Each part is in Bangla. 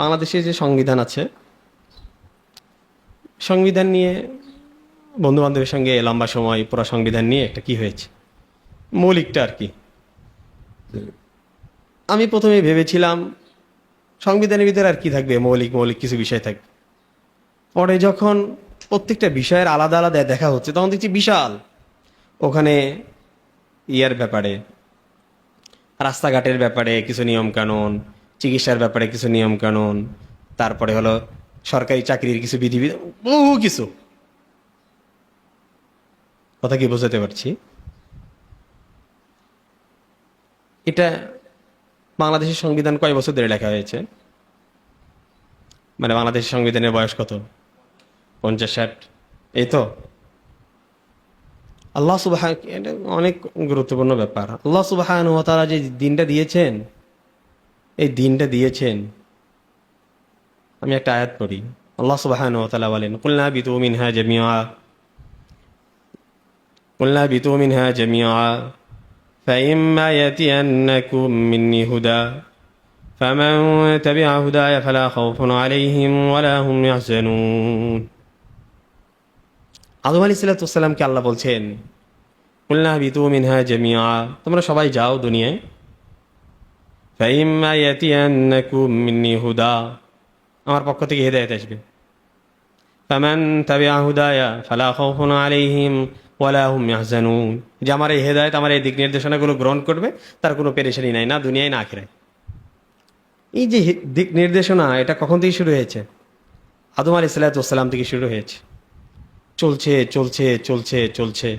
বাংলাদেশে যে সংবিধান আছে, সংবিধান নিয়ে বন্ধু বান্ধবের সঙ্গে লম্বা সময় পুরো সংবিধান নিয়ে একটা কি হয়েছে, মৌলিকটা আর কি। আমি প্রথমে ভেবেছিলাম সংবিধানের ভিতরে আর কি থাকবে, মৌলিক মৌলিক কিছু বিষয় থাকবে। পরে যখন প্রত্যেকটা বিষয়ের আলাদা আলাদা দেখা হচ্ছে তখন দেখছি বিশাল, ওখানে ইয়ার ব্যাপারে, রাস্তাঘাটের ব্যাপারে কিছু নিয়ম কানুন, চিকিৎসার ব্যাপারে কিছু নিয়ম কানুন, তারপরে হলো সরকারি চাকরির কিছু বিধিবিধান, বহু কিছু। কথা কি বোঝাতে পারছি? এটা বাংলাদেশের সংবিধান কয় বছর ধরে লেখা হয়েছে? মানে বাংলাদেশের সংবিধানের বয়স কত? 50-60, এই তো। আল্লাহ সুবহান, এটা অনেক গুরুত্বপূর্ণ ব্যাপার। আল্লাহ সুবহানাহু ওয়া তাআলা যে দিনটা দিয়েছেন, এই দিনটা দিয়েছেন, আমি একটা আয়াত পড়ি। আল্লাহ সুবহানাহু ওয়া তাআলা বলেন, কুলনা বিতু মিনহা জামিআ, কুলনা বিতু মিনহা জামিআ ফাইম্মা ইয়াতিয়ান্নাকুম মিন্নি হুদা ফামান তাবিআ হুদায়া ফালা খাউফুন আলাইহিম ওয়ালা হুম ইয়াহজানুন। আদম আলাইহিস সালামকে আল্লাহ বলছেন, কুলনা বিতু মিনহা জামিআ, তোমরা সবাই যাও দুনিয়ায়। ফাইম্মা ইয়াতিয়ান্নাকুম মিন্নি হুদা, আমার পক্ষ থেকে হেদায়েত আসবে। ফামান তাবিআ হুদায়া ফালা খাউফুন আলাইহিম ওয়ালা হুম ইয়াহজানুন, যে আমার এই হেদায়েত, আমার এই দিক নির্দেশনাগুলো গ্রহণ করবে তার কোনো পেরেশানি নাই, না দুনিয়ায় না আখিরায়। এই যে দিক নির্দেশনা, এটা কখন থেকে শুরু হয়েছে? আদম আলাইহিস সালাম থেকে শুরু হয়েছে, চলছে চলছে চলছে চলছে।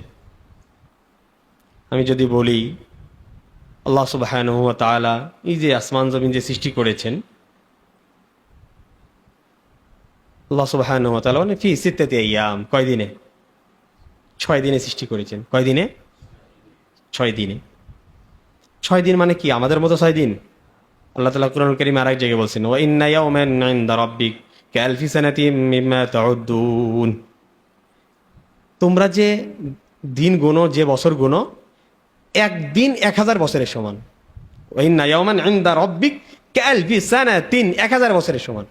আমি যদি বলি আল্লাহ সুবহানাহু ওয়া তাআলা এই যে আসমান জমিন যে সৃষ্টি করেছেন, আল্লাহ সুবহানাহু ওয়া তাআলা মানে ফি সিত্তাতি আইয়াম, কয় দিনে? 6 দিনে সৃষ্টি করেছেন। কয় দিনে? 6 দিনে। 6 দিন মানে কি আমাদের মতো 6 দিন? আল্লাহ তাআলা কুরআনুল কারীমে আরেক জায়গায় বলছেন, ওয়া ইন্না ইয়াওমান ইনদা রাব্বিক কালফি সানাতিম মিম্মা তাউদ্দুন, তোমরা যে দিন গুনো, যে বছর গুনো, একদিন 1000 বছরের সমান। ওয়া ইন্না ইয়াওমান ইনদা রাব্বিক কালফি সানাতিন, 1000 বছরের সমান।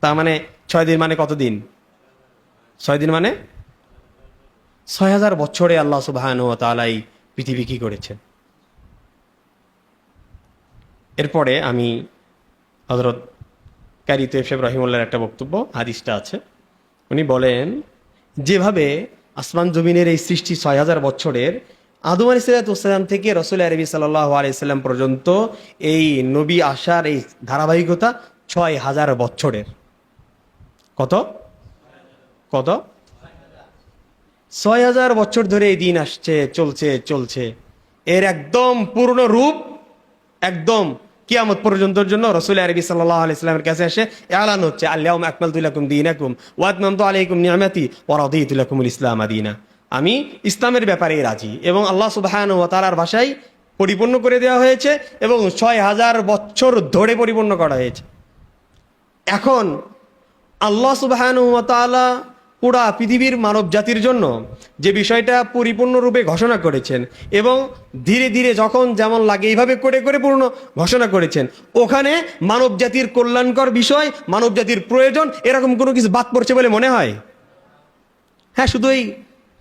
তার মানে 6 দিন মানে কত দিন? 6 দিন মানে 6000 বছরে আল্লাহ সুবহানাহু ওয়া তাআলা এই পৃথিবী কি করেছেন। এরপরে আমি হযরত কারি তৈয়ব সাহেব রাহিমাহুল্লাহর একটা বক্তব্য, হাদিসটা আছে। উনি বলেন, যেভাবে আসমান জমিনের এই সৃষ্টি 6000 বছরের, আদম আলাইহিস সালাম থেকে রাসূল আরবি সাল্লাল্লাহু আলাইহি সাল্লাম পর্যন্ত এই নবী আসার এই ধারাবাহিকতা 6000 বছরের। কত কত? 6000 বছর ধরে এই দিন আসছে, চলছে চলছে। এর একদম পূর্ণ রূপ একদম কিয়ামত পর্যন্তর জন্য রাসূল আরবি সাল্লাল্লাহু আলাইহি সাল্লামের কাছে এসে এলান হচ্ছে, আল-ইয়াউমা আকমালতু লাকুম দীনাকুম ওয়া আতমামতু আলাইকুম নি'মাতি ওয়া রাদিতু লাকুমুল ইসলাম দীনা। আমি ইসলামের ব্যাপারে রাজি, এবং আল্লাহ সুবহানাহু ওয়া তাআলার ভাষায় পরিপূর্ণ করে দেওয়া হয়েছে, এবং 6000 বছর ধরে পরিপূর্ণ করা হয়েছে। এখন আল্লাহ সুবহানাহু ওয়া তাআলা পুরা পৃথিবীর মানব জাতির জন্য যে বিষয়টা পরিপূর্ণরূপে ঘোষণা করেছেন, এবং ধীরে ধীরে যখন যেমন লাগে এইভাবে করে করে পূর্ণ ঘোষণা করেছেন, ওখানে মানব জাতির কল্যাণকর বিষয়, মানব জাতির প্রয়োজন, এরকম কোনো কিছু বাদ পড়ছে বলে মনে হয়? হ্যাঁ, শুধু এই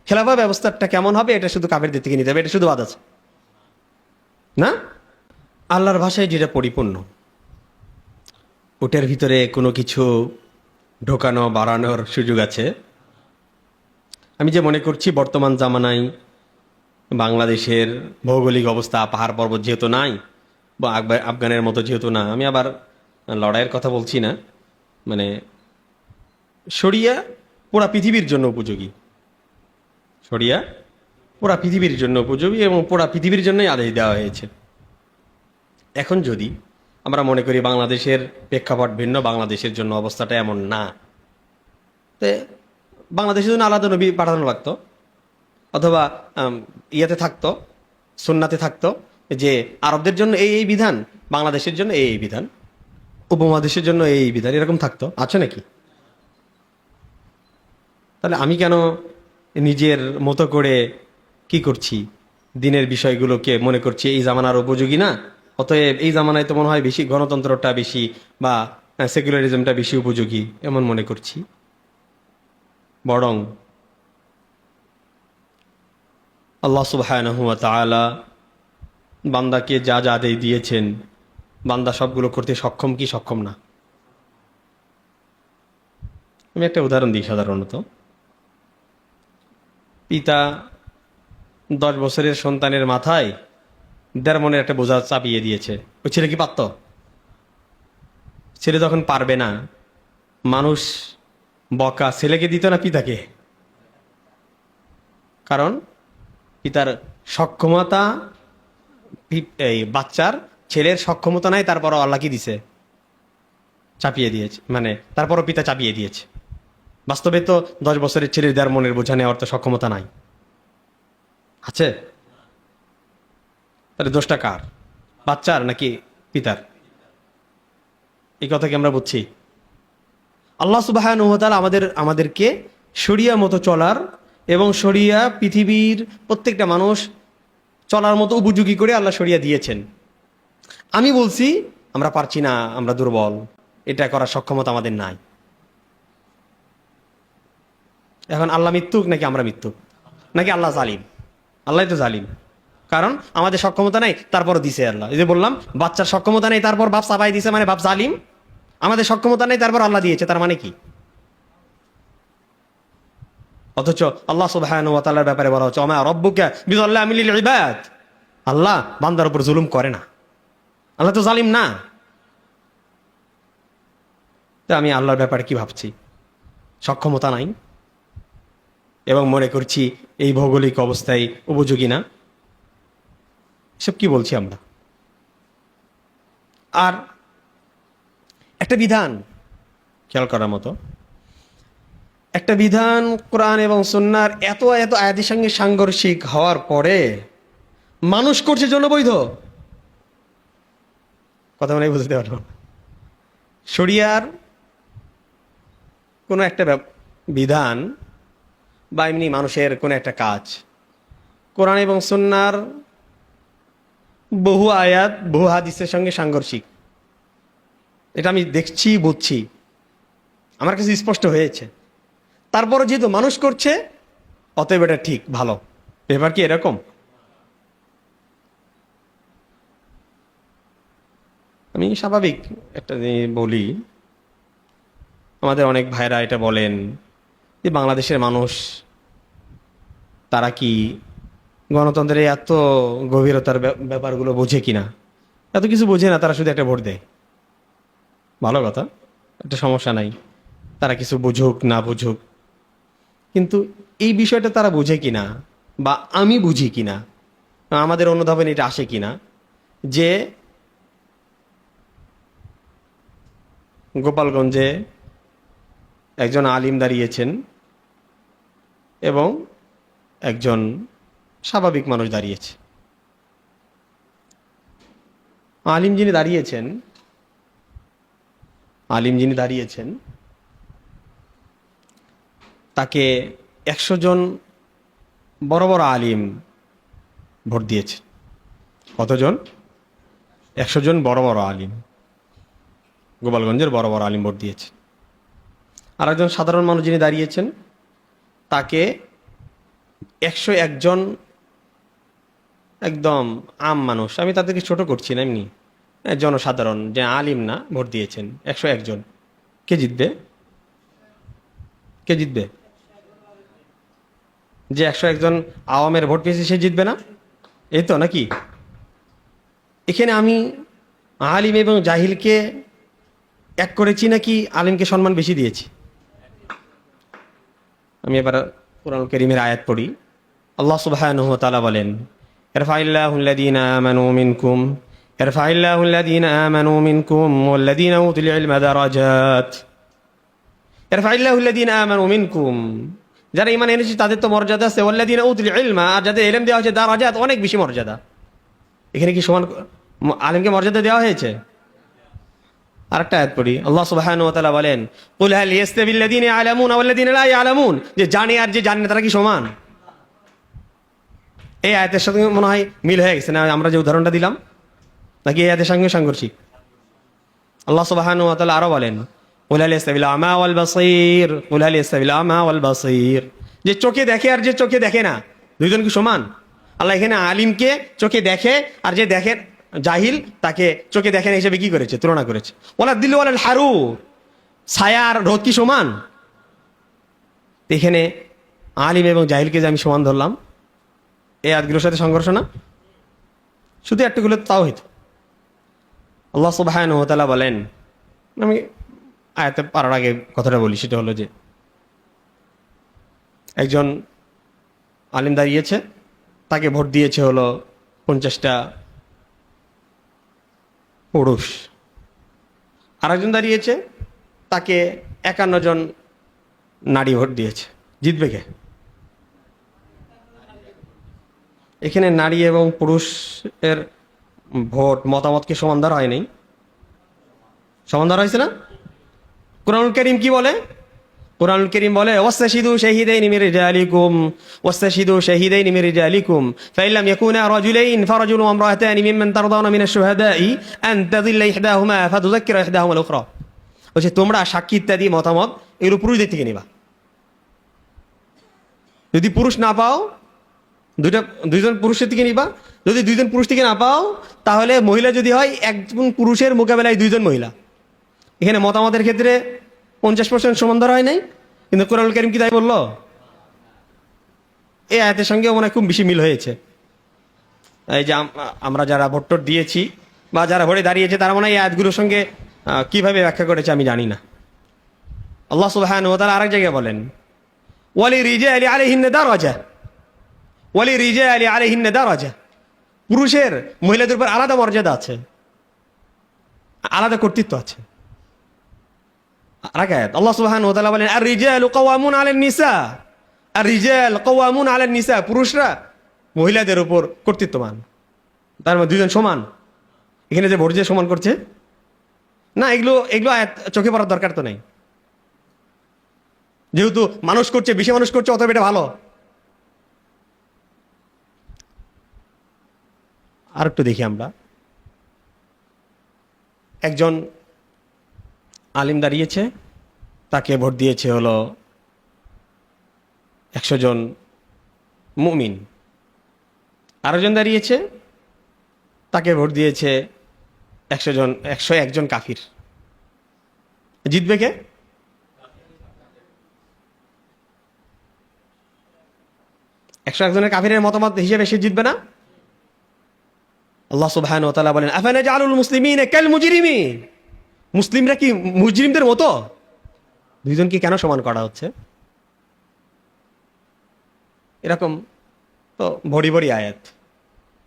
খেলাফা ব্যবস্থাটা কেমন হবে এটা শুধু কাফেরদের থেকে নিতে হবে, এটা শুধু বাদ আছে না। আল্লাহর ভাষায় যেটা পরিপূর্ণ, ওটার ভিতরে কোনো কিছু ঢোকানো বাড়ানোর সুযোগ আছে? আমি যে মনে করছি বর্তমান জামানায় বাংলাদেশের ভৌগোলিক অবস্থা, পাহাড় পর্বত যেহেতু নাই, বা আফগানের মতো যেহেতু না, আমি আবার লড়াইয়ের কথা বলছি না, মানে শরিয়া পুরা পৃথিবীর জন্য উপযোগী, শরিয়া পুরা পৃথিবীর জন্য উপযোগী, এবং পুরা পৃথিবীর জন্যই আদেশ দেওয়া হয়েছে। এখন যদি আমরা মনে করি বাংলাদেশের প্রেক্ষাপট ভিন্ন, বাংলাদেশের জন্য অবস্থাটা এমন না, তো বাংলাদেশের জন্য আলাদা নবী পাঠানো লাগতো, অথবা ইয়াতে থাকতো, সুন্নাতে থাকতো যে আরবদের জন্য এই এই বিধান, বাংলাদেশের জন্য এই এই বিধান, উপমহাদেশের জন্য এই এই বিধান, এরকম থাকতো। আছে নাকি? তাহলে আমি কেন নিজের মতো করে কি করছি, দিনের বিষয়গুলোকে মনে করছি এই জামানার উপযোগী না, অতএব এই জামানায় তো মনে হয় বেশি গণতন্ত্রটা বেশি, বা সেকুলারিজমটা বেশি উপযোগী এমন মনে করছি, বরং আল্লাহ সুবহানাহু ওয়া তাআলা বান্দাকে যা যা আদেশ দিয়েছেন, বান্দা সবগুলো করতে সক্ষম কি সক্ষম না? আমি একটা উদাহরণ দিই। সাধারণত পিতা 10 বছরের সন্তানের মাথায় 1.5 মনের একটা বোঝা চাপিয়ে দিয়েছে। ওই ছেলে কি পারত? ছেলে যখন পারবে না, মানুষ বকা ছেলেকে দিত না পিতাকে? কারণ পিতার সক্ষমতা, এই বাচ্চার ছেলের সক্ষমতা নাই, তারপরও আল্লাহ কি দিছে? চাপিয়ে দিয়েছে। মানে তারপরও পিতা চাপিয়ে দিয়েছে। বাস্তবে তো 10 বছরের ছেলের 1.5 মনের বোঝা নেওয়ার তো সক্ষমতা নাই, আছে? তাহলে দোষটা কার? বাচ্চার নাকি পিতার? এই কথা কি আমরা বুঝছি? আল্লাহ সুবহানাহু ওয়া তাআলা আমাদেরকে শরিয়া মতো চলার এবং শরিয়া পৃথিবীর প্রত্যেকটা মানুষ চলার মতো উপযোগী করে আল্লাহ শরিয়া দিয়েছেন। আমি বলছি আমরা পারছি না, আমরা দুর্বল, এটা করার সক্ষমতা আমাদের নাই। এখন আল্লাহ মৃত্যুক নাকি আমরা মৃত্যুক? নাকি আল্লাহ জালিম? আল্লাহ তো জালিম, কারণ আমাদের সক্ষমতা নাই তারপর দিছে আল্লাহ। এই যে বললাম, বাচ্চার সক্ষমতা নেই তারপর বাপ চাপাই দিছে, মানে বাপ জালিম। আমাদের সক্ষমতা নেই তারপর আল্লাহ দিয়েছে, তার মানে কি? অথচ আল্লাহ সুবহানাহু ওয়া তাআলার ব্যাপারে বলা হচ্ছে ওমা রাব্বুকা বিযাল্লামিল লিল ইবাদ। আল্লাহ বান্দার উপর জুলুম করে না, আল্লাহ তো জালিম না। তো আমি আল্লাহর ব্যাপারে কি ভাবছি? সক্ষমতা নাই এবং মনে করছি এই ভৌগোলিক অবস্থায় উপযোগী না। সব কি বলছি আমরা? আর একটা বিধান খেয়াল করার মতো, একটা বিধান কোরআন এবং সুন্নাহর এত এত আয়াতের সঙ্গে সাংঘর্ষিক হওয়ার পরে মানুষ করছে জন্য বৈধ কথা মানে বুঝতে পারো। শরিয়ার কোনো একটা বিধান বা এমনি মানুষের কোনো একটা কাজ কোরআন এবং সুন্নাহর বহু আয়াত বহু হাদিসের সঙ্গে সাংঘর্ষিক, এটা আমি দেখছি, বুঝছি, আমার কাছে স্পষ্ট হয়েছে। তারপরও যেহেতু মানুষ করছে অতএব এটা ঠিক, ভালো। ব্যাপার কি এরকম? আমি স্বাভাবিক একটা বলি, আমাদের অনেক ভাইরা এটা বলেন যে বাংলাদেশের মানুষ তারা কি গণতন্ত্রের এত গভীরতার ব্যাপারগুলো বোঝে কিনা? এত কিছু বোঝে না, তারা শুধু একটা ভোট দেয়। ভালো কথা, একটা সমস্যা নাই, তারা কিছু বুঝুক না বুঝুক, কিন্তু এই বিষয়টা তারা বুঝে কিনা বা আমি বুঝি কিনা, আমাদের অনুধাবন এটা আসে কিনা যে গোপালগঞ্জে একজন আলিম দাঁড়িয়েছেন এবং একজন স্বাভাবিক মানুষ দাঁড়িয়েছে। আলিম যিনি দাঁড়িয়েছেন তাকে 100 জন বড় বড় আলিম ভোট দিয়েছে। কতজন? 100 জন বড় বড় আলিম, গোপালগঞ্জের বড় বড় আলিম ভোট দিয়েছে। আর একজন সাধারণ মানুষ যিনি দাঁড়িয়েছেন তাকে 101 জন একদম আম মানুষ, আমি তাদেরকে ছোট করছি না, এমনি জনসাধারণ যে আলিম না, ভোট দিয়েছেন 101 জন। কে জিতবে? কে জিতবে? যে 101 জন আওয়ামের ভোট পেয়েছে সে জিতবে না? এই তো নাকি? এখানে আমি আলিম এবং জাহিলকে এক করেছি নাকি আলিমকে সম্মান বেশি দিয়েছি? আমি এবার কুরআনুল কারীমের আয়াত পড়ি। আল্লাহ সুবহানাহু ওয়া তাআলা বলেন, ইরফাইল্লাহুল্লাযীনা আমানু মিনকুম ওয়াল্লাযীনা উতুল ইলমা দারাজাত। ইরফাইল্লাহুল্লাযীনা আমানু মিনকুম, যারা ঈমান এনেছে তাদের তো মর্যাদা আছে, ওয়াল্লাযীনা উতুল ইলমা, আর যাদের ইলম দেওয়া হয়েছে দারাজাত, অনেক বেশি মর্যাদা। এখানে কি সমান আলিমকে মর্যাদা দেওয়া হয়েছে? আরেকটা আয়াত পড়ি। আল্লাহ সুবহানাহু ওয়া তাআলা বলেন, কুল হাল ইয়াস্তাবিল লাযীনা ইয়ালামুনা ওয়াল লাযীনা লা ইয়ালামুন, যে জানে আর যে জানে না তারা কি সমান? এই আয়াতের সাথে মনে হয় মিল হয়ে গেছে না আমরা যে উদাহরণটা দিলাম, নাকি এই আয়াতের সঙ্গে সাংঘর্ষিক? আল্লাহ সুবহানাহু ওয়া তাআলা আরো বলেন, কুল হাল ইয়াস্তাবিল আমা ওয়াল বাসীর, কুল হাল ইয়াস্তাবিল আমা ওয়াল বাসীর। যে চোখে দেখে আর যে চোখে দেখে না, দুইজন কি সমান? আল্লাহ এখানে আলিমকে চোখে দেখে আর যে দেখে জাহিল তাকে চোখে দেখে না হিসেবে কি করেছে? তুলনা করেছে। ওয়ালা দিল্লু ওয়ালাল হারুর, ছায়া আর রোদ কি সমান? এখানে আলিম এবং জাহিলকে যে আমি সমান ধরলাম, এই আয়াতগুলোর সাথে সংঘর্ষ না? শুধু একটুগুলো তাও হইতো। আল্লাহ সুবহানাহু ওয়া তাআলা বলেন, আমি আয়াতে পারার আগে কথাটা বলি, সেটা হলো যে একজন আলিম দাঁড়িয়েছে, তাকে ভোট দিয়েছে হলো 50টা পুরুষ। আরেকজন দাঁড়িয়েছে, তাকে 51 জন নারী ভোট দিয়েছে। জিতবে কে? এখানে নারী এবং পুরুষের ভোট মতামতকে সমান ধরা হয় নাই? সমান ধরা হয়েছে না? কুরআনুল কারীম কি বলে? কুরআনুল কারীম বলে, ওয়াস্তাশহিদু শাহিদাইনি মির রিজালিকুম ওয়াস্তাশহিদু শাহিদাইনি মির রিজালিকুম ফাইন লাম ইয়াকুনা রাজুলাইন ফারাজুলুন ওয়া ইমরাআতানি মিম্মান তারদাউনা মিনাশ শুহাদাই আন তাযিল্লা ইহদাহুমা ফাতুযাক্কিরা ইহদাহুমা আল-উখরা। বলছে তোমরা সাক্ষী ইত্যাদি মতামত এগুলো পুরুষদের থেকে নিবা। যদি পুরুষ না পাও, দুইজন পুরুষের থেকে নিবা। যদি দুইজন পুরুষ থেকে না পাও, তাহলে মহিলা যদি হয়, একজন পুরুষের মোকাবেলায় দুইজন মহিলা। এখানে মতামতের ক্ষেত্রে 50% সমান ধরা হয় নাই, কিন্তু কুরআনুল কারীম কি তাই বললো? এই আয়াতের সঙ্গে মনে হয় খুব বেশি মিল হয়েছে। এই যে আমরা যারা ভোট দিয়েছি বা যারা ভোটে দাঁড়িয়েছে, তারা মনে হয় এই আয়াতগুলোর সঙ্গে কিভাবে ব্যাখ্যা করেছে আমি জানি না। আল্লাহ সুবহানাহু ওয়া তাআলা আরেক জায়গায় বলেন, ওয়ালিরিজালি আলাইহিন্না দারাজা, ওয়ালিরিজালি আলাইহিন্না দারাজা। পুরুষের মহিলাদের উপর আলাদা মর্যাদা আছে, আলাদা কর্তৃত্ব আছে। আরেক আয়াত আল্লাহ সুবহানাহু ওয়া তাআলা বলেন, আর রিজালু কাওয়ামুন আলান নিসা, আর রিজাল কাওয়ামুন আলান নিসা। পুরুষরা মহিলাদের উপর কর্তৃত্ববান। তার মধ্যে দুইজন সমান। এখানে যে ভোট যে সমান করছে না, এগুলো আয়াত চোখে পড়ার দরকার তো নাই। যেহেতু মানুষ করছে, বেশি মানুষ করছে, অতএব এটা ভালো। আর একটু দেখি আমরা, একজন আলিম দাঁড়িয়েছে, তাকে ভোট দিয়েছে হলো 100 জন মুমিন। আরেকজন দাঁড়িয়েছে, তাকে ভোট দিয়েছে 101 জন কাফির। জিতবে কে? একশো একজনের কাফিরের মতামত হিসেবে সে জিতবে না? আল্লাহ সুবহানাহু ওয়া তাআলা বলেন, আফানাজআলুল মুসলিমিনা কাল মুজরিমিন। মুসলিমরা কি মুজরিমদের মতো? দুইজনকে কেন সমান করা হচ্ছে? এরকম তো ভরি ভরি আয়াত।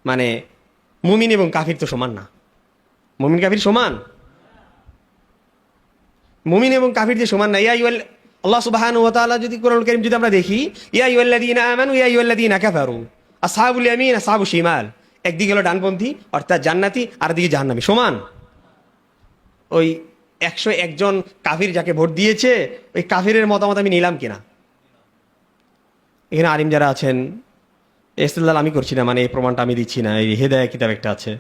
মানে মুমিন এবং কাফির তো সমান না। মুমিন কাফির সমান? মুমিন এবং কাফির যে সমান না। আল্লাহ সুবহানাহু ওয়া তাআলা যদি কুরআনুল কারীম যদি আমরা দেখি, ইয়া আইয়ুহাল্লাযীনা আমানু ইয়া আইয়ুহাল্লাযীনা কাফারু আসহাবুল ইয়ামিন আসহাবুশ শিমাল। একদিকে হলো ডানপন্থী অর্থাৎ জান্নাতি, আর দিকে জাহান্নামী। সমান? ওই 101 জন কাফির যাকে ভোট দিয়েছে, ওই কাফিরের মতামত আমি নিলাম কিনা? এখানে আলিম যারা আছেন, ইস্তেদলাল আমি করছি না, মানে এই প্রমাণটা আমি দিচ্ছি না। এই হেদায়া কিতাব একটা আছে,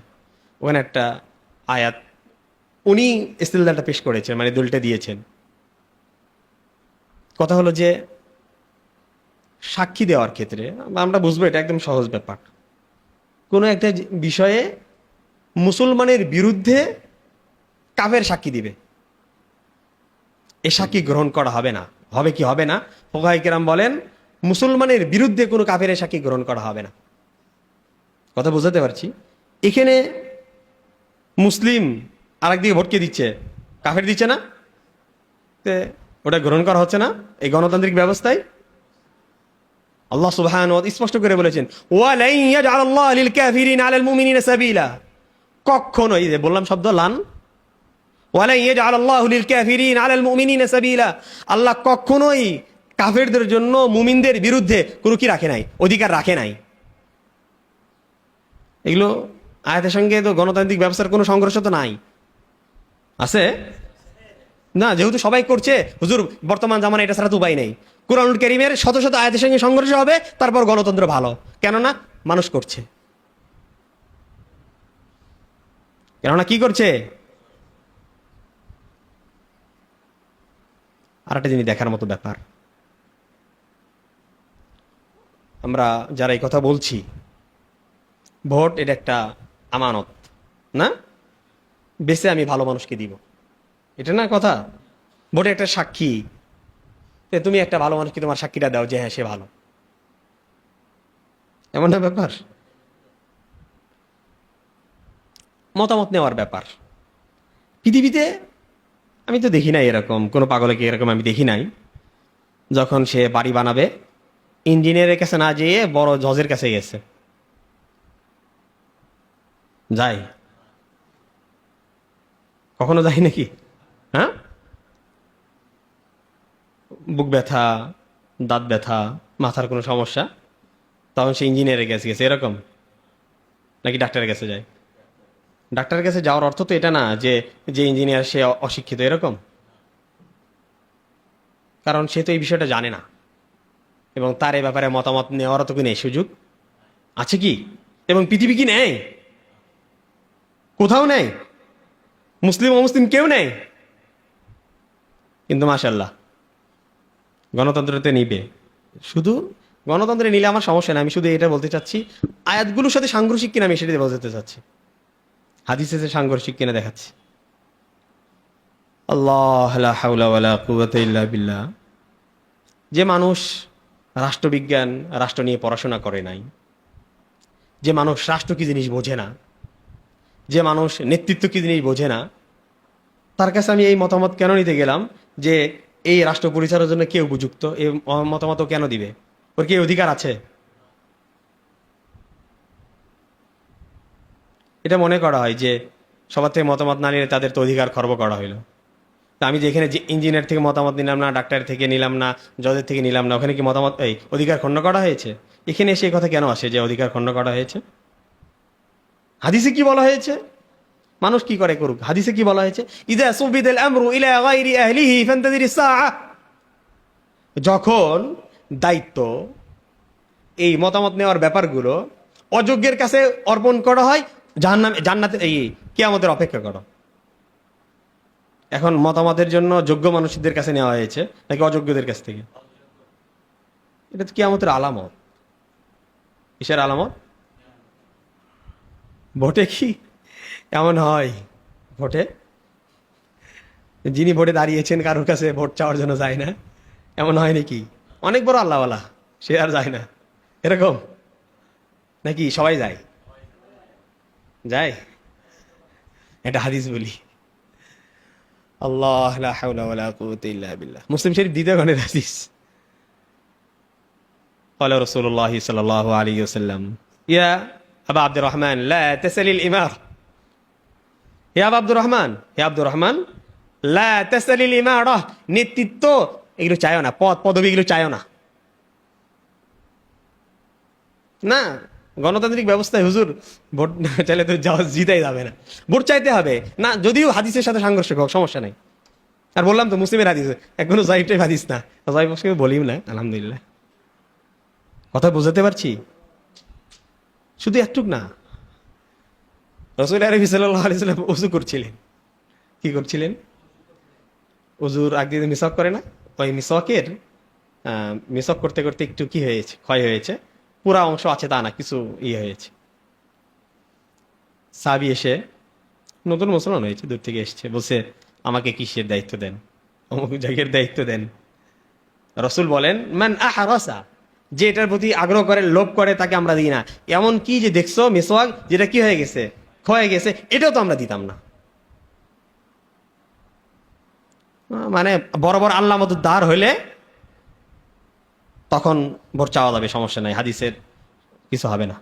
ওখানে একটা আয়াত উনি ইস্তেদলালটা পেশ করেছেন, মানে দলিলটা দিয়েছেন। কথা হলো যে সাক্ষী দেওয়ার ক্ষেত্রে আমরা বুঝবো এটা একদম সহজ ব্যাপার। কোনো একটা বিষয়ে মুসলমানের বিরুদ্ধে কাফের সাক্ষী দিবে, এ সাক্ষী গ্রহণ করা হবে না। হবে কি হবে না? ফুকাহায়ে কেরাম বলেন, মুসলমানের বিরুদ্ধে কোনো কাফের সাক্ষী গ্রহণ করা হবে না। কথা বুঝাতে পারছি? এখানে মুসলিম আরেকদিকে ভোটকে দিচ্ছে, কাফের দিচ্ছে না, ওটা গ্রহণ করা হচ্ছে না এই গণতান্ত্রিক ব্যবস্থায়। আল্লাহ সুবহানাহু ওয়া তাআলা স্পষ্ট করে বলেছেন, ওয়ালাই ইয়াজআলাল্লাহু লিল কাফিরিনা আলাল মুমিনিনা সাবিলা। কখনোই, যে বললাম শব্দ লান, ওয়ালাই ইয়াজআলাল্লাহু লিল কাফিরিনা আলাল মুমিনিনা সাবিলা। আল্লাহ কখনোই কাফেরদের জন্য মুমিনদের বিরুদ্ধে কোনো কি রাখে নাই, অধিকার রাখে নাই। এগুলো আয়াতের সঙ্গে তো গণতান্ত্রিক ব্যবস্থার কোনো সংঘর্ষ তো নাই, আছে না? যেহেতু সবাই করছে, হুজুর বর্তমান জামানা এটা ছাড়া তো উপায় নেই। কুরআনুল কারীমের শত শত আয়াতের সঙ্গে সংঘর্ষ হবে, তারপর গণতন্ত্র ভালো। কেননা মানুষ করছে। কেননা কি করছে? আর একটা জিনিস দেখার মতো ব্যাপার, আমরা যারা এই কথা বলছি, ভোট এটা একটা আমানত না, বেছে আমি ভালো মানুষকে দিব, এটা না কথা। ভোটে একটা সাক্ষী, তুমি একটা ভালো মানুষকে তোমার সাক্ষীটা দাও যে হ্যাঁ সে ভালো, এমন না ব্যাপার। মতামত নেওয়ার ব্যাপার পৃথিবীতে আমি তো দেখি নাই এরকম কোনো পাগলকে, এরকম আমি দেখি নাই যখন সে বাড়ি বানাবে ইঞ্জিনিয়ারের কাছে না যেয়ে বড় জজের কাছে গেছে। যাই কখনো যাই নাকি? হ্যাঁ, বুক ব্যথা, দাঁত ব্যথা, মাথার কোনো সমস্যা, তখন সে ইঞ্জিনিয়ারের কাছে গেছে এরকম, নাকি ডাক্তারের কাছে যায়? ডাক্তারের কাছে যাওয়ার অর্থ তো এটা না যে যে ইঞ্জিনিয়ার সে অশিক্ষিত এরকম, কারণ সে তো এই বিষয়টা জানে না এবং তার এই ব্যাপারে মতামত নেওয়ারও তো কি নেই, সুযোগ আছে কি? এবং পৃথিবী কি নেই? কোথাও নেই, মুসলিম অমুসলিম কেউ নেই। কিন্তু মাশাল্লাহ গণতন্ত্রতে নিবে। শুধু গণতন্ত্রে নিলে আমার সমস্যা নেই, আমি শুধু এটা বলতে চাচ্ছি আয়াতগুলোর সাথে সাংঘর্ষিক কিনা আমি সেটা বোঝাতে চাচ্ছি, হাদিসের সাথে সাংঘর্ষিক কিনা দেখাচ্ছি। আল্লাহ লা হাওলা ওয়ালা কুওয়াতা ইল্লা বিল্লাহ। যে মানুষ রাষ্ট্রবিজ্ঞান, রাষ্ট্র নিয়ে পড়াশোনা করে নাই, যে মানুষ রাষ্ট্র কি জিনিস বোঝে না, যে মানুষ নেতৃত্ব কি জিনিস বোঝে না, তার কাছে আমি এই মতামত কেন নিতে গেলাম যে এই রাষ্ট্র পরিচালনার জন্য কে উপযুক্ত, এই মতামত কেন দিবে? ওর কি অধিকার আছে? এটা মনে করা হয় যে সবার থেকে মতামত না নিলে তাদের তো অধিকার খর্ব করা হইলো। তা আমি যে এখানে যে ইঞ্জিনিয়ার থেকে মতামত নিলাম না, ডাক্তার থেকে নিলাম না, জজের থেকে নিলাম না, ওখানে কি মতামত এই অধিকার খণ্ড করা হয়েছে? এখানে এসে কথা কেন আসে যে অধিকার খণ্ড করা হয়েছে? হাদিসে কি বলা হয়েছে? মানুষ কি করে করুক, হাদিসে কি বলা হয়েছে? ইযা সুবিদাল আমরু ইলা গায়রি আহলিহি ফান্তাযিরিস সাআ। যখন দায়িত্ব, এই মতামত নেওয়ার ব্যাপারগুলো অযোগ্যের কাছে অর্পণ করা হয়, জান্নাতে এই কিয়ামতের অপেক্ষা করো। এখন মতামতের জন্য যোগ্য মানুষদের কাছে নেওয়া হয়েছে নাকি অযোগ্যদের কাছ থেকে? এটা তো কিয়ামতের আলামত। কিসের আলামত? ভোটে কি এমন হয়? ভোটে যিনি ভোটে দাঁড়িয়েছেন কারোর কাছে ভোট চাওয়ার জন্য যায় না, এমন হয় নাকি? অনেক বড় আল্লাহওয়ালা, সে আর যায় না এরকম নাকি? সবাই যায়? যায়? এটা হাদিস বলি। আল্লাহ লা হাওলা ওয়ালা কুওয়াতা ইল্লা বিল্লাহ। মুসলিম শরীফ দ্বিতীয় খণ্ডের হাদিস। قال رسول الله صلى الله عليه وسلم يا أبا عبد الرحمن لا تسأل الإمار يا أبا عبد الرحمن يا عبد الرحمن لا تسأل الإمارة। নেতৃত্ব এগুলো চাইও না, পদ পদবি এগুলো চাইও না। না, গণতান্ত্রিক ব্যবস্থায় হুজুর ভোট চাইলে তো জিতাই যাবে না, ভোট চাইতে হবে না, যদিও হাদিসের সাথে সাংঘর্ষিক হোক সমস্যা নাই। আর বললাম তো মুসলিমের হাদিস, এখনো জাইফটাই হাদিস না, জাইফ বলিও না, আলহামদুলিল্লাহ। কথা বুঝাতে পারছি? শুধু একটুক না, রাসূল আরবি সাল্লাল্লাহু আলাইহি ওয়াসাল্লাম ওযু করছিলেন। কি করছিলেন? ওযুর আগ দিয়ে মিসওয়াক করে না, ওই মিসওয়াকের মিসওয়াক করতে করতে একটু কি হয়েছে, ক্ষয় হয়েছে, পুরা অংশ আছে তা না, কিছু ইয়ে হয়েছে। সাহাবী এসে, নতুন মুসলমান হয়েছে, দূর থেকে এসছে, বলছে আমাকে কিসের দায়িত্ব দেন, অমুক জায়গার দায়িত্ব দেন। রাসূল বলেন মান আহরাসা, যে এটার প্রতি আগ্রহ করে, লোভ করে, তাকে আমরা দিই না। এমন কি যে দেখছো মিসওয়াক যেটা কি হয়ে গেছে, ক্ষয়ে গেছে, এটাও তো আমরা দিতাম না। মানে বড় বড় আল্লাহ মতো দাঁড় হইলে তখন ভোট চাওয়া যাবে, সমস্যা নাই, হাদিসের কিছু হবে না।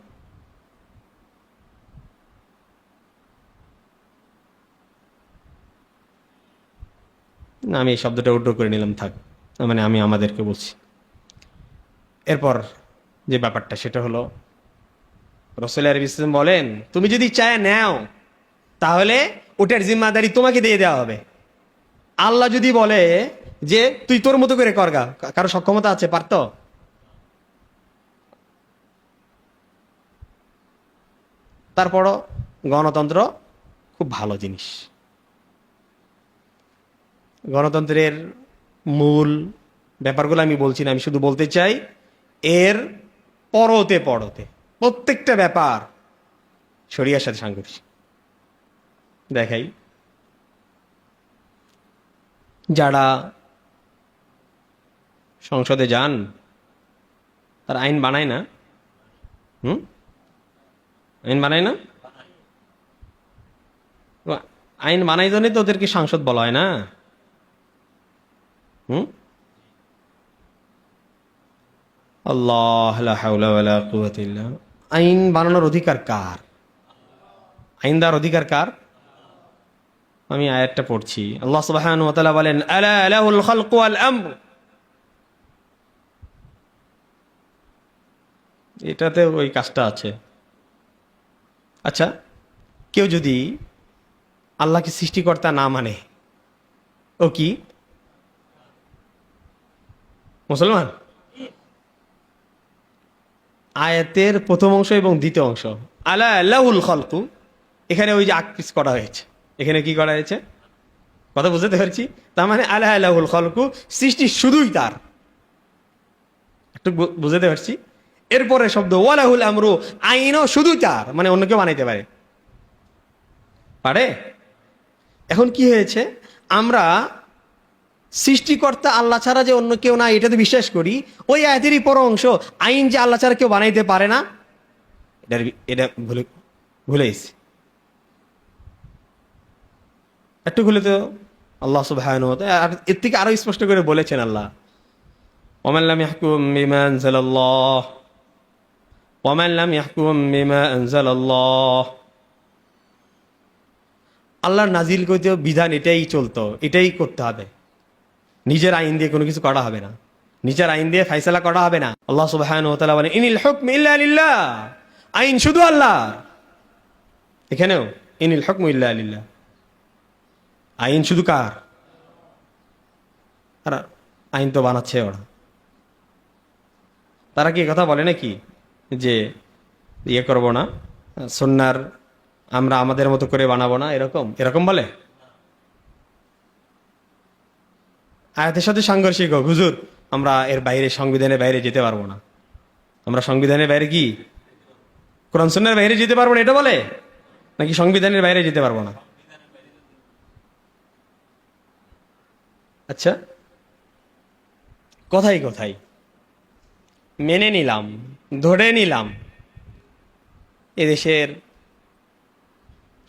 না, আমি এই শব্দটা উড্র করে নিলাম, থাক, মানে আমি আমাদেরকে বলছি। এরপর যে ব্যাপারটা সেটা হলো রাসূল আলাইহিস সালাম বলেন তুমি যদি চায় নাও তাহলে ওটার জিম্মাদারি তোমাকে দিয়ে দেওয়া হবে। আল্লাহ যদি বলে যে তুই তোর মতো করে করগা, কারো সক্ষমতা আছে, পারতো? তারপরও গণতন্ত্র খুব ভালো জিনিস। গণতন্ত্রের মূল ব্যাপারগুলো আমি বলছি না, আমি শুধু বলতে চাই এর পরতে পরতে প্রত্যেকটা ব্যাপার শরিয়ার সাথে সাংঘর্ষিক। দেখাই, যারা সংসদে যান তারা আইন বানায় না? আইন বানায় না? আইন বানাই জন্যই তো ওদেরকে সাংসদ বলা হয় না। আল্লাহ লা হাওলা ওয়ালা কুওয়াতা ইল্লা বিল্লাহ। আইন বানানোর অধিকার কার? আইন দেওয়ার অধিকার কার? আমি আয়াতটা পড়ছি। আল্লাহ সুবহানাহু ওয়া তাআলা বলেন, আলা লাহুল খালকু ওয়াল আমর। এটাতে ওই কাজটা আছে। আচ্ছা, কেউ যদি আল্লাহকে সৃষ্টিকর্তা না মানে, ও কি মুসলমান? আয়াতের প্রথম অংশ এবং দ্বিতীয় অংশ, আলা লাহুল খালকু, এখানে ওই যে আকপিস করা হয়েছে। এখানে কি করা হয়েছে? কথা বুঝতে পারছি? তার মানে আলা লাহুল খালকু, সৃষ্টি শুধুই তার। একটু বুঝতে পারছি? এরপরে শব্দ ওয়ালাহুল আমরু, আইনও শুধুই তার, মানে অন্য কেউ বানাইতে পারে? পারে? এখন কি হয়েছে, আমরা সৃষ্টিকর্তা আল্লাহ ছাড়া যে অন্য কেউ না এটা তো বিশ্বাস করি, ওই আয়াতেরই পর অংশ আইন যে আল্লাহ ছাড়া কেউ বানাইতে পারে না, এটা ভুলে গেছি। একটু ভুলে তো আল্লাহ সুবহানাহু ওয়া তাআলা এর থেকে আরো স্পষ্ট করে বলেছেন, আল্লাহ ওমান লাম ইয়াহকুম বিমা আনজালাল্লাহ ওমান লাম ইয়াহকুম বিমা আনজালাল্লাহ। আল্লাহর নাজিল করিত বিধান এটাই চলতো, এটাই করতে হবে। নিজের আইন দিয়ে কোনো কিছু করা হবে না, নিজের আইন দিয়ে ফাইসালা করা হবে না। আল্লাহ সুবহানাহু ওয়া তাআলা বলেন, ইনিল হুকম ইল্লা লিল্লাহ, আইন শুধু আল্লাহ। এখানেও ইনিল হুকম ইল্লা লিল্লাহ, আইন শুধু কার? আর আইন তো বানাচ্ছে ওরা। তারা কি কথা বলে নাকি যে ইয়ে করবো না, সুন্নার আমরা আমাদের মতো করে বানাবো না, এরকম এরকম বলে? আয়াতের সাথে সাংঘর্ষিক হোক, হুজুর আমরা এর বাইরে, সংবিধানের বাইরে যেতে পারবো না, আমরা সংবিধানের বাইরে কি কোরআন সুন্নাহর বাইরে যেতে পারবো না, এটা বলে? নাকি সংবিধানের বাইরে যেতে পারবো না? আচ্ছা, কথাই কথাই মেনে নিলাম, ধরে নিলাম এদেশের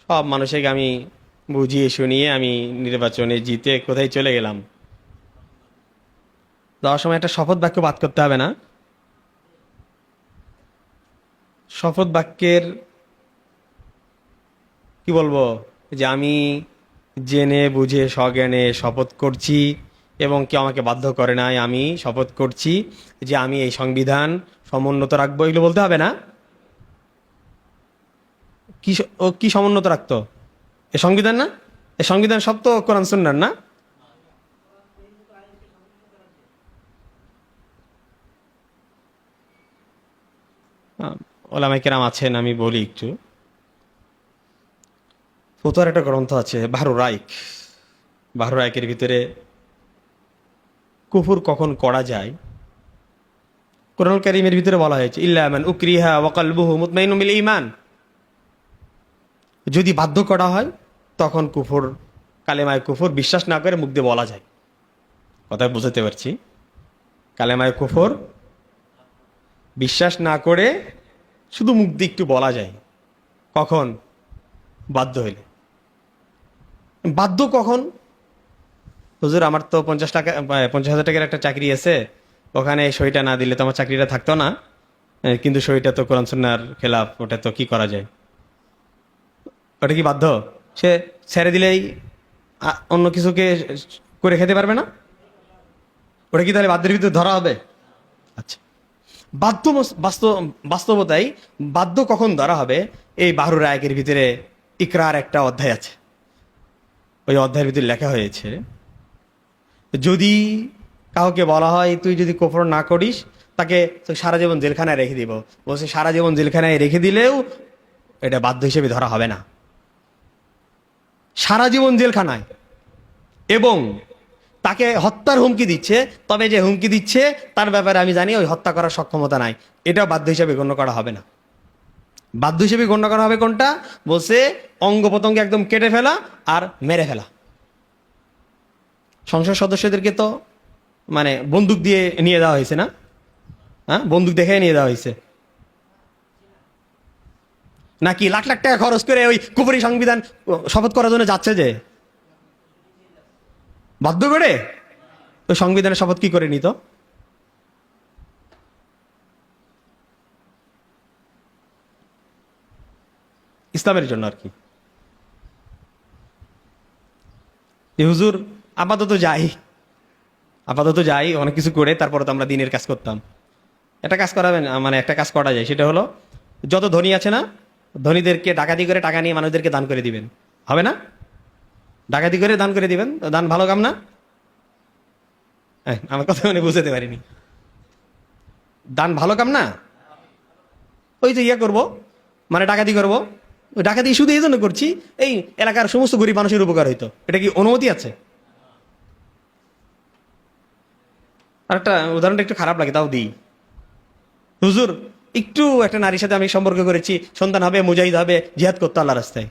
সব মানুষকে আমি বুঝিয়ে শুনিয়ে আমি নির্বাচনে জিতে কোথায় চলে গেলাম, যাওয়ার সময় একটা শপথ বাক্য বাদ করতে হবে না? শপথ বাক্যের কি বলবো, যে আমি জেনে বুঝে সজ্ঞানে শপথ করছি এবং কেউ আমাকে বাধ্য করে নাই, আমি শপথ করছি যে আমি এই সংবিধান সমুন্নত রাখবো, এগুলো বলতে হবে না? কি ও কি সমুন্নত রাখতো? এ সংবিধান না? এই সংবিধান সব তো কোরআন সুন্নাহর না? ওলামায়ে কেরাম আছেন, আমি বলি একটু। ফতোয়ার একটা গ্রন্থ আছে বাহরুর রাইক, বাহরুর রাইকের ভিতরে কুফর কখন করা যায় কোরআন কারীমের ভিতরে বলা হয়েছে, ইল্লা মান উকরিহা ওয়া কলবুহু মুতমাইনুন বিল ঈমান। যদি বাধ্য করা হয় তখন কুফর, কালেমায়ে কুফর বিশ্বাস না করে মুখ দিয়ে বলা যায়। কথা বুঝতে পারছি? কালেমায়ে কুফর বিশ্বাস না করে শুধু মুখ দিয়ে একটু বলা যায়। কখন? বাধ্য হইলে। বাধ্য কখন? হুজুর আমার তো 50,000 টাকার একটা চাকরি আছে, ওখানে সইটা না দিলে তো আমার চাকরিটা থাকতো না, কিন্তু সইটা তো কোরআন সুন্নাহর খেলাফ, ওটা তো কি করা যায়? ওটা কি বাধ্য? সে ছেড়ে দিলেই অন্য কিছুকে করে খেতে পারবে না? ওটা কি তাহলে বাধ্যের ভিতরে ধরা হবে? আচ্ছা, বাধ্য বাস্তবতাই বাধ্য কখন ধরা হবে? এই বাহরুর রায়কের ভিতরে ইকরার একটা অধ্যায় আছে, ওই অধ্যায়ের ভিতরে লেখা হয়েছে, যদি কাউকে বলা হয় তুই যদি কুফর না করিস তাকে সারা জীবন জেলখানায় রেখে দিব, বলছে সারা জীবন জেলখানায় রেখে দিলেও এটা বাধ্য হিসেবে ধরা হবে না, সারা জীবন জেলখানায়। এবং তাকে হত্যার হুমকি দিচ্ছে, তবে যে হুমকি দিচ্ছে তার ব্যাপারে আমি জানি ওই হত্যা করার সক্ষমতা নাই, এটাও বাধ্য হিসেবে গণ্য করা হবে না। বাধ্য হিসেবে গণ্য করা হবে কোনটা? বলছে অঙ্গ প্রত্যঙ্গ একদম কেটে ফেলা আর মেরে ফেলা। সংসদ সদস্যদেরকে তো মানে বন্দুক দিয়ে নিয়ে দেওয়া হয়েছে না? হ্যাঁ, বন্দুক দেখে নিয়ে দেওয়া হয়েছে নাকি লাখ লাখ টাকা খরচ করে ওই কুপুরি সংবিধান শপথ করার জন্য যাচ্ছে যে বাধ্য করে? ওই সংবিধানের শপথ কি করে নিত? ইসলামের জন্য আর কি। হুজুর আপাতত যাই অনেক কিছু করে, তারপরে তো আমরা দিনের কাজ করতাম। একটা কাজ করাবেন, মানে একটা কাজ করা যায়, সেটা হলো যত ধনী আছে না, ধনীদেরকে ডাকাতি করে টাকা নিয়ে মানুষদেরকে দান করে দিবেন। হবে না? ডাকাতি করে দান করে দিবেন, দান ভালো কাম না? আমার কথা মানে বুঝতে পারিনি। দান ভালো কাম না? ওই যে করবো, মানে ডাকাতি করবো। ওই ডাকাতি শুধু এই জন্য করছি, এই এলাকার সমস্ত গরিব মানুষের উপকার হইতো। এটা কি অনুমতি আছে? আর একটা উদাহরণটা একটু খারাপ লাগে, তাও দিই। হুজুর, একটু একটা নারীর সাথে আমি সম্পর্ক করেছি, সন্তান হবে, মুজাহিদ হবে, জিহাদ করতো আল্লাহ রাস্তায়।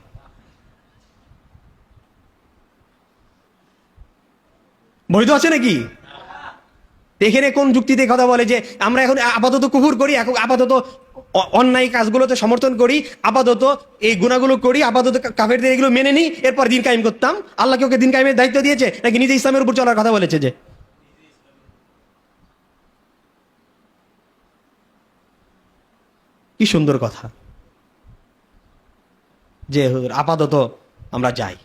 বৈধ আছে নাকি? এখানে কোন যুক্তিতে কথা বলে যে আমরা এখন আপাতত কুফর করি, এখন আপাতত অন্যায় কাজগুলোতে সমর্থন করি, আপাতত এই গুণাগুলো করি, আপাতত কাফেরদের এগুলো মেনে নিই, এরপর দিন কায়েম করতাম? আল্লাহ কি ওকে দিন কায়েমের দায়িত্ব দিয়েছে নাকি নিজে ইসলামের উপর চলার কথা বলেছে? যে কি সুন্দর কথা যে আপাতত আমরা যাই।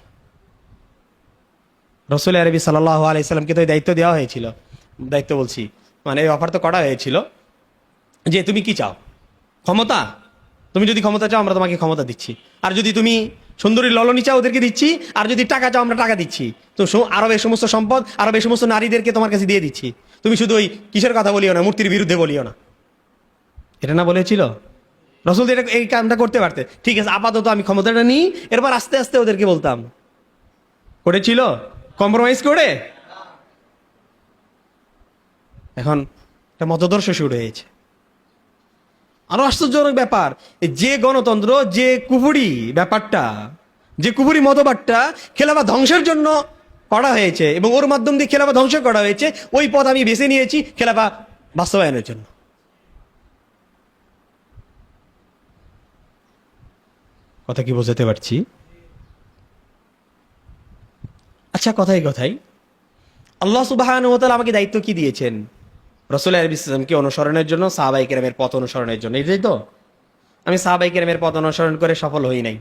রসুল আরবি সাল্লাল্লাহু আলাইহি সাল্লামকে তো দায়িত্ব দেওয়া হয়েছিল, দায়িত্ব বলছি মানে এই অফার তো করা হয়েছিল যে তুমি কি চাও? ক্ষমতা? তুমি যদি ক্ষমতা চাও আমরা তোমাকে ক্ষমতা দিচ্ছি, আর যদি তুমি সুন্দরী ললনী চাও ওদেরকে দিচ্ছি, আর যদি টাকা চাও আমরা টাকা দিচ্ছি, তো আরবের সমস্ত সম্পদ, আরবের সমস্ত নারীদেরকে তোমার কাছে দিয়ে দিচ্ছি। তুমি শুধু ওই কিসের কথা বলিও না, মূর্তির বিরুদ্ধে বলিও না। এটা না বলেছিল রসুল? এটা এই কামটা করতে পারতে, ঠিক আছে আপাতত আমি ক্ষমতাটা নিই, এরপর আস্তে আস্তে ওদেরকে বলতাম। করেছিল কম্প্রোমাইজ করে। এখন একটা মতদর্শ শুরু হয়েছে। আরো আশ্চর্যজনক ব্যাপার, যে গণতন্ত্র, যে কুফুরি ব্যাপারটা, যে কুফুরি মতবাদটা খেলাফা ধ্বংসের জন্য করা হয়েছে এবং ওর মাধ্যম দিয়ে খেলাফা ধ্বংস করা হয়েছে, ওই পথ আমি বেছে নিয়েছি খেলাফা বাস্তবায়নের জন্য। কথা কি বোঝাতে পারছি? আচ্ছা, কথাই কথাই আল্লাহ সুবহানাহু ওয়া তাআলা আমাকে দায়িত্ব কি দিয়েছেন? রাসূল আলাইহিস সালামকে অনুসরণের জন্য, সাহাবায়ে কেরামের পথ অনুসরণের জন্য। এটাই তো। আমি সাহাবায়ে কেরামের পথ অনুসরণ করে সফল হই নাই।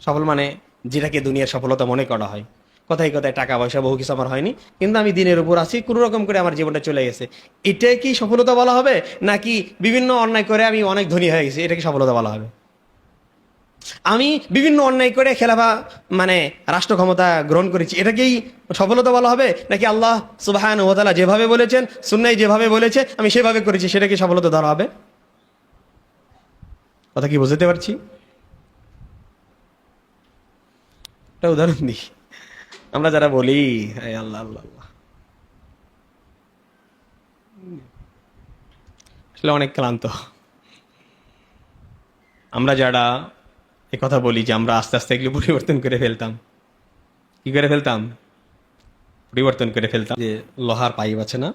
সফল মানে যেটাকে দুনিয়ার সফলতা মনে করা হয়। কথায় কথায় টাকা পয়সা বহু কিছু আমার হয়নি, কিন্তু আমি দিনের উপর আছি, কোনো রকম করে আমার জীবনটা চলে গেছে। এটাই কি সফলতা বলা হবে? নাকি বিভিন্ন অন্যায় করে আমি অনেক ধনী হয়ে গেছি, এটা কি সফলতা বলা হবে? আমি বিভিন্ন অন্যায় করে খেলাফা মানে রাষ্ট্র ক্ষমতা গ্রহণ করেছি, এটাকেই সফলতা বলা হবে? নাকি আল্লাহ সুবহানাহু ওয়া তাআলা যেভাবে বলেছেন, সুন্নাহ যেভাবে বলেছে আমি সেভাবে করেছি, সেটাকে সফলতা ধরা হবে? কথা কি বুঝতে পারছি? একটা উদাহরণ দিই। আমরা যারা বলি আল্লাহ আল্লাহ আল্লাহ, আসলে অনেক ক্লান্ত। আমরা যারা কথা বলি যে আমরা আস্তে আস্তে এগুলো পরিবর্তন করে ফেলতাম, কি করে ফেলতাম? পরিবর্তন করে ফেলতাম। যে লোহার পাইপ আছে না,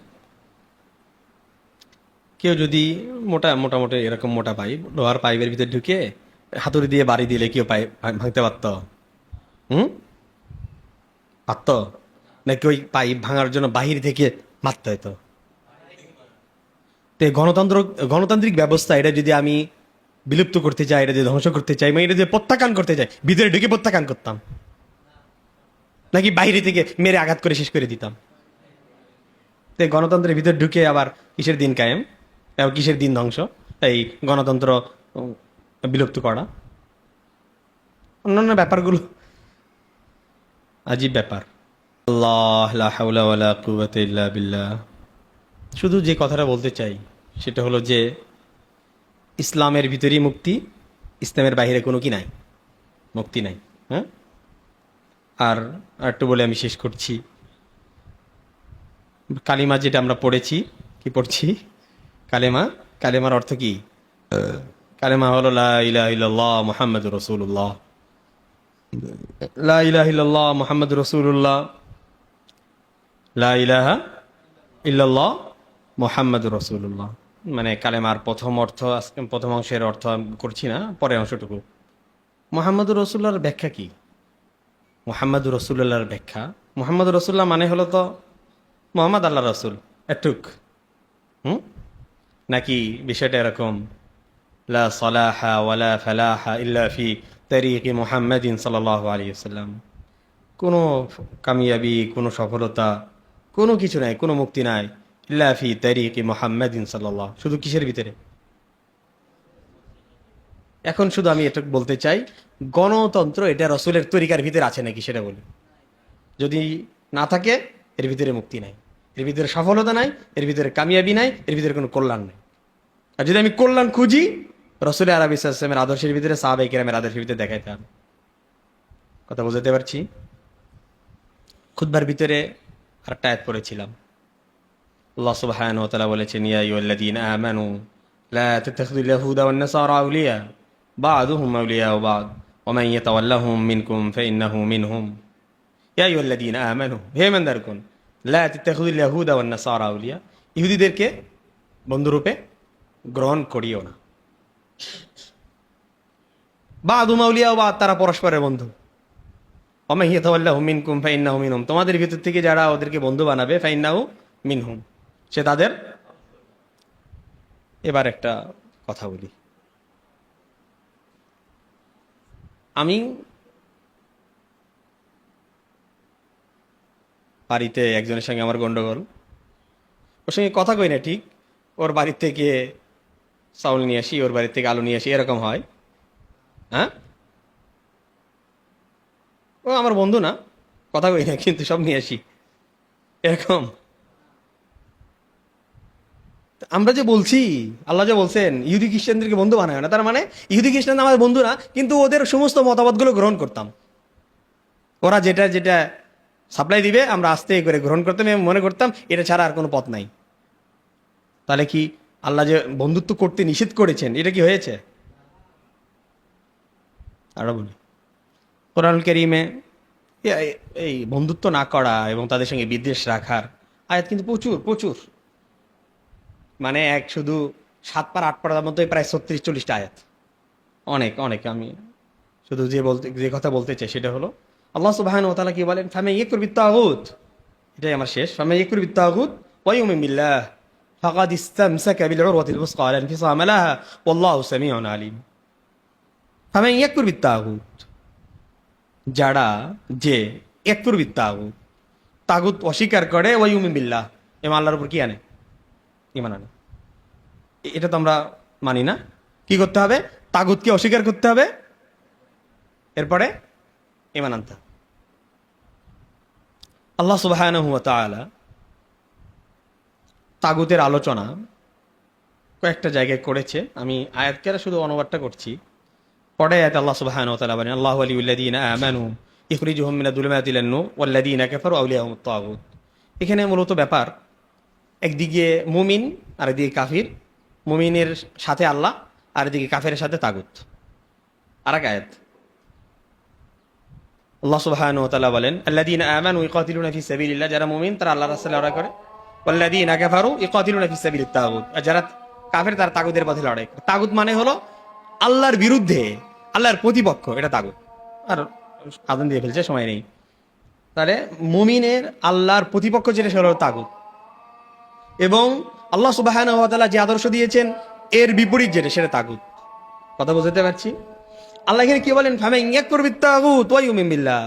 কেউ যদি মোটামুটি এরকম মোটা পাইপ, লোহার পাইপের ভিতরে ঢুকে হাতুড়ি দিয়ে বাড়ি দিলে কেউ পাইপ ভাঙতে পারত? পারত? নাকি ওই পাইপ ভাঙার জন্য বাহির থেকে মারতে হতো? তো গণতান্ত্রিক ব্যবস্থা, এটা যদি আমি বিলুপ্ত করতে চাই, এটা যদি ধ্বংস করতে চাই, মানে এটা যদি প্রত্যাখ্যান করতে চাই, ভিতরে ঢুকে প্রত্যাখ্যান করতাম নাকি বাইরে থেকে মেরে আঘাত করে শেষ করে দিতাম? তো গণতন্ত্রের ভিতর ঢুকে আবার কিসের দিন কায়েম, কিসের দিন ধ্বংস, এই গণতন্ত্র বিলুপ্ত করা, অন্যান্য ব্যাপারগুলো আজীব ব্যাপার। আল্লাহ লা হাওলা ওয়ালা কুওয়াতা ইল্লা বিল্লাহ। শুধু যে কথাটা বলতে চাই সেটা হলো যে ইসলামের ভিতরেই মুক্তি, ইসলামের বাইরে কোনো কি নাই, মুক্তি নাই। হ্যাঁ, আর একটু বলে আমি শেষ করছি। কালিমা যেটা আমরা পড়েছি, কি পড়ছি? কালেমা। কালেমার অর্থ কি? কালেমা হলো লা ইলাহা ইল্লাল্লাহ মুহাম্মাদুর রাসূলুল্লাহ। লা ইলাহা ইল্লাল্লাহ মুহাম্মাদুর রাসূলুল্লাহ, লা ইলাহা ইল্লাল্লাহ মুহাম্মাদুর রাসূলুল্লাহ। মানে কালেমার প্রথম অর্থ, প্রথম অংশের অর্থ আমি করছি না, পরের অংশটুকু। মুহাম্মাদুর রাসূলুল্লাহর ব্যাখ্যা কি? মুহাম্মাদুর রাসূলুল্লাহর ব্যাখ্যা, মুহাম্মাদুর রাসূলুল্লাহ মানে হলো তো মোহাম্মদ আল্লাহ রাসূল, এটুক। নাকি বিষয়টা এরকম, লা সালাহা ওয়ালা ফালাহা ইল্লা ফি তারিকি মুহাম্মাদিন সাল্লাল্লাহু আলাইহি ওয়াসাল্লাম। কোনো কামিয়াবি, কোনো সফলতা, কোনো কিছু নাই, কোনো মুক্তি নাই, ইল্লা ফি তারিকি মুহাম্মাদিন সাল্লাল্লাহ, শুধু কিসের ভিতরে? এখন শুধু আমি এটা বলতে চাই, গণতন্ত্র এটা রসুলের তরিকার ভিতরে আছে নাকি সেটা বলি। যদি না থাকে, এর ভিতরে মুক্তি নাই, এর ভিতরে সফলতা নাই, এর ভিতরে কামিয়াবি নাই, এর ভিতরে কোনো কল্যাণ নাই। আর যদি আমি কল্যাণ খুঁজি, রসুল আরবি সাল্লামের আদর্শের ভিতরে, সাহাবায়ে কেরামের আদর্শের ভিতরে দেখাইতে হবে। কথা বুঝতে পারছি? খুতবার ভিতরে আরেকটা আয়াত পড়েছিলাম, আল্লাহ সুবহানাহু ওয়া তাআলা বলেছেন, ইয়া আইয়ুহাল্লাযীনা আমানু লা তাত্তাখিযুল ইয়াহুদা ওয়ান নাসারা আউলিয়া বা'দুহুম আউলিয়াউ বা'দ ওয়া মান ইয়াতাওয়াল্লাহুম মিনকুম ফাইন্নাহু মিনহুম। ইয়া আইয়ুহাল্লাযীনা আমানু, হে ঈমানদারগণ, লা তাত্তাখিযুল ইয়াহুদা ওয়ান নাসারা আউলিয়া, ইহুদিদেরকে বন্ধুরূপে গ্রহণ করিও না। বা'দুহুম আউলিয়াউ বা'দ, তারা পরস্পরের বন্ধু। ওয়া মান ইয়াতাওয়াল্লাহুম মিনকুম ফাইন্নাহু মিনহুম, তোমাদের ভিতর থেকে যারা ওদেরকে বন্ধু বানাবে, ফাইন্নাহু মিনহুম, সে তাদের। এবার একটা কথা বলি, আমি বাড়িতে একজনের সঙ্গে আমার গন্ডগোল, ওর সঙ্গে কথা কই না ঠিক, ওর বাড়ির থেকে চাউল নিয়ে আসি, ওর বাড়ির থেকে আলু নিয়ে আসি, এরকম হয়। হ্যাঁ, ও আমার বন্ধু না, কথা কই না, কিন্তু সব নিয়ে আসি, এরকম। আমরা যে বলছি, আল্লাহ যে বলছেন ইহুদি খ্রিস্টানদেরকে বন্ধু বানায় না, তার মানে ইহুদি খ্রিস্টান আমাদের বন্ধু না, কিন্তু ওদের সমস্ত মতামতগুলো গ্রহণ করতাম। ওরা যেটা যেটা সাপ্লাই দিবে আমরা আস্তে করে গ্রহণ করতাম এবং মনে করতাম এটা ছাড়া আর কোনো পথ নাই। তাহলে কি আল্লাহ যে বন্ধুত্ব করতে নিষেধ করেছেন, এটা কি হয়েছে? আরো বলি, কোরআনুল কারীমে এই বন্ধুত্ব না করা এবং তাদের সঙ্গে বিদ্বেষ রাখার আয়াত কিন্তু প্রচুর প্রচুর, মানে এক শুধু 7 পারা 8 পারার মধ্যে প্রায় 36-40টা আয়াত, অনেক অনেক। আমি শুধু যে কথা বলতে চাই সেটা হলো, আল্লাহ সুবহানাহু ওয়া তাআলা কি বলেন, ফামান ইয়াকুর বিত্তাগুত, এটাই আমার শেষ, ফামান ইয়াকুর বিত্তাগুত ওয়া ইউমিন বিল্লাহ ফাকাদ ইসতামসাকা বিল উরওয়াতিল উসকা লা ইনফিসামা লাহা ওয়াল্লাহু সামিউন আলিম। ফামান ইয়াকুর বিত্তাগুত, যারা যে ইয়াকুর বিত্তাগুত, তাগুত অস্বীকার করে, ওয়া ইউমিন বিল্লাহ, এবং আল্লাহর উপর কি আনে? ঈমান আনে। এটা তো আমরা মানি না। কি করতে হবে? তাগুতকে অস্বীকার করতে হবে, এরপরে ঈমান আনতে হবে। আল্লাহ সুবহানাহু ওয়া তাআলা তাগুতের আলোচনা কয়েকটা জায়গায় করেছে, আমি আয়াতকে শুধু অনুবাদটা করছি। পরে আয়াতে আল্লাহ সুবহানাহু ওয়া তাআলা বলেন, আল্লাহু ওয়ালিয়ুল্লাযীনা আমানু ইখরিজুহুম মিনাদ যুলুমাতি ইলান নূর ওয়াল্লাযীনা কাফারু আউলিয়াহুমুত তাগুত। এখানে মূলত ব্যাপার, একদিকে মুমিন আর একদিকে কাফির, মুমিনের সাথে আল্লাহ আর এদিকে কাফেরের সাথে তাগুত। আর এক আয়াত আল্লাহ সুবহানাহু ওয়া তাআলা বলেন, আল্লাযীনা আমানু ইকাতিলুনা ফি সাবিলিল্লাহ, যারা মুমিন তারা আল্লাহর রাস্তায় লড়াই করে, ওয়াল্লাযীনা কাফারু ইকাতিলুনা ফি সাবিলিত তাগুত, আর যারা কাফের তারা তাগুতের পথে লড়াই করে। তাগুত মানে হলো আল্লাহর বিরুদ্ধে, আল্লাহর প্রতিপক্ষ, এটা তাগুত। আর আযান দিয়ে ফেলছে, সময় নেই। তাহলে মুমিনের আল্লাহর প্রতিপক্ষ যেটা সেটা হলো তাগুত, এবং আল্লাহ সুবহানাহু ওয়া তাআলা যে আদর্শ দিয়েছেন এর বিপরীত যেটা সেটা তাগুত। কথা বুঝতে পারছি? আল্লাহ এখানে কি বলেন, ফামান ইয়াকফুর বিত্তাগুত ওয়া ইউমিন বিল্লাহ,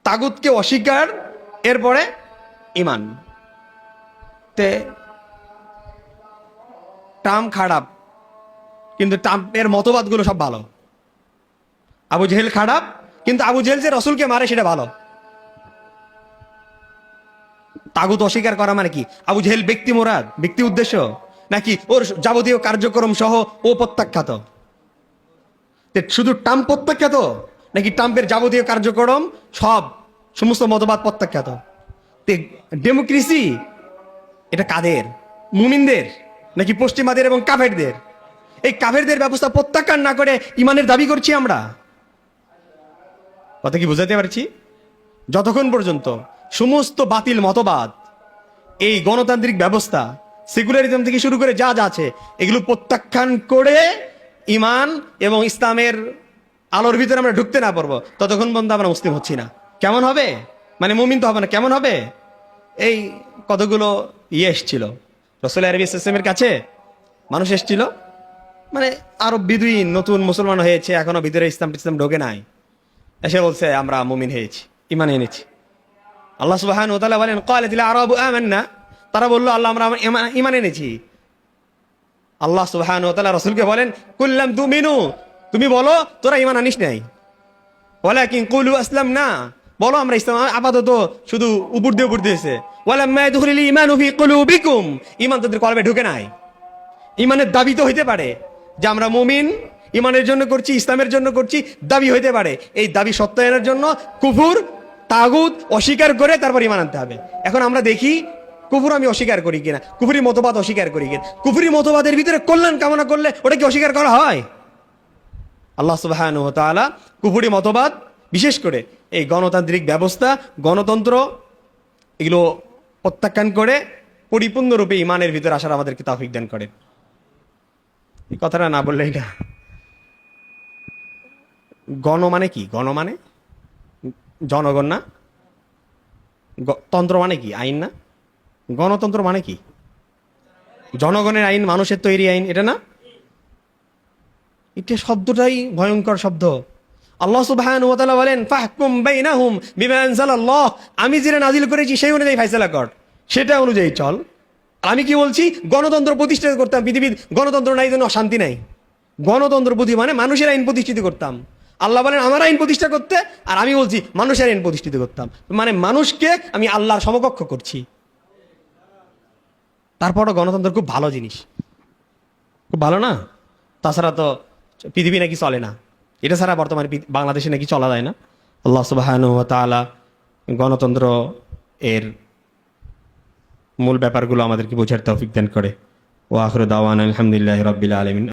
তাগুতকে অস্বীকার, এরপরে ঈমান। তে ট্রাম্প খারাপ, কিন্তু ট্রাম্পের মতবাদগুলো সব ভালো। আবু জেহেল খারাপ, কিন্তু আবু জেহেল যে রসুলকে মারে সেটা ভালো। তাগুত অস্বীকার করা মানে কি? আবু জেহেল ব্যক্তি মোরাদ, ব্যক্তি উদ্দেশ্য, নাকি ওর যাবতীয় কার্যক্রম সহ ও প্রত্যাখ্যাত? শুধু ট্রাম্প প্রত্যাখ্যাত, নাকি ট্রাম্পের যাবতীয় কার্যক্রম সব সমস্ত মতবাদ প্রত্যাখ্যাত? ডেমোক্রেসি এটা কাদের? মুমিনদের নাকি পশ্চিমাদের এবং কাফেরদের? এই কাফেরদের ব্যবস্থা প্রত্যাখ্যান না করে ইমানের দাবি করছি আমরা। কথা কি বুঝাতে পারছি? যতক্ষণ পর্যন্ত সমস্ত বাতিল মতবাদ, এই গণতান্ত্রিক ব্যবস্থা, সেকুলারিজম থেকে শুরু করে যা যা আছে এগুলো প্রত্যাখ্যান করে ইমান এবং ইসলামের আলোর ভিতরে আমরা ঢুকতে না পারবো, ততক্ষণ পর্যন্ত আমরা মুসলিম হচ্ছি না। কেমন হবে? মানে মুমিন তো হবে না। কেমন হবে? এই কতগুলো এসছিল রাসূল আরবি ইসলামের কাছে, মানুষ এসছিল, মানে আরব বিদুইন, নতুন মুসলমান হয়েছে, এখনো ভিতরে ইসলাম ঢোকে নাই, এসে বলছে আমরা মুমিন হয়েছি, ইমান এনেছি। আল্লাহ সুবহানাহু ওয়া তাআলা বলেন ক্বালাতিল আরাবু আমান্না, তারা বলল আল্লাহ আমরা ইমান এনেছি। আল্লাহ সুবহানাহু ওয়া তাআলা রাসূলকে বলেন কুল্লাম তুমিনু, তুমি বলো তোরা ইমান আনিস নাই, ওয়ালাকিন কুলু আসলামনা, বলো আমরা ইসলাম আপাতত শুধু উপর দিয়ে হয়েছে। ওয়ালাম্মা ইয়াদখুলুল ঈমানু ফি কুলুবিকুম, ঈমান তাদের কলবে ঢুকে নাই। ঈমানের দাবি তো হইতে পারে যে আমরা মুমিন, ঈমানের জন্য করছি, ইসলামের জন্য করছি, দাবি হইতে পারে। এই দাবি সত্যায়নের জন্য কুফর তাগুত অস্বীকার করে তারপর ঈমান আনতে হবে। এখন আমরা দেখি কুফর আমি অস্বীকার করি কিনা, কুফরি মতবাদ অস্বীকার করি কিনা। কুফরি মতবাদের ভিতরে কল্যাণ কামনা করলে ওটা কি অস্বীকার করা হয়? আল্লাহ সুবহানাহু ওয়া তাআলা কুফরি মতবাদ, বিশেষ করে এই গণতান্ত্রিক ব্যবস্থা, গণতন্ত্র, এগুলো প্রত্যাখ্যান করে পরিপূর্ণরূপে ইমানের ভিতরে আসার আমাদেরকে তৌফিক দান করেন। এই কথাটা না বললেই না। গণ মানে কি? গণ মানে জনগণ না? তন্ত্র মানে কি? আইন না? গণতন্ত্র মানে কি? জনগণের আইন, মানুষের তৈরি আইন, এটা না? এটা শব্দটাই ভয়ঙ্কর শব্দ। আল্লাহ সুবহানাহু ওয়া তাআলা বলেন ফাহকুম বাইনাহুম বিমা আনজালাল্লাহ, আমি যেটা নাজিল করেছি সেই অনুযায়ী ফয়সালা কর, সেটা অনুযায়ী চল। আমি কি বলছি? গণতন্ত্র প্রতিষ্ঠা করতাম পৃথিবীর, গণতন্ত্র নাই জন্য অশান্তি নাই। গণতন্ত্র প্রতি মানে মানুষের আইন প্রতিষ্ঠিত করতাম। আল্লাহ বলেন আমার আইন প্রতিষ্ঠা করতে, আর আমি বলছি মানুষের আইন প্রতিষ্ঠিত করতাম। মানে মানুষকে আমি আল্লাহর সমকক্ষ করছি। তারপরও গণতন্ত্র খুব ভালো জিনিস, খুব ভালো না? তাছাড়া তো পৃথিবী নাকি চলে না, এটা ছাড়া বর্তমানে বাংলাদেশে নাকি চলা যায় না। আল্লাহ সুবহানাহু ওয়া তাআলা গণতন্ত্র এর মূল ব্যাপারগুলো আমাদেরকে বোঝার তৌফিক দান করে। ওয়া আখিরু দাওয়ানা আলহামদুলিল্লাহি রাব্বিল আলামিন।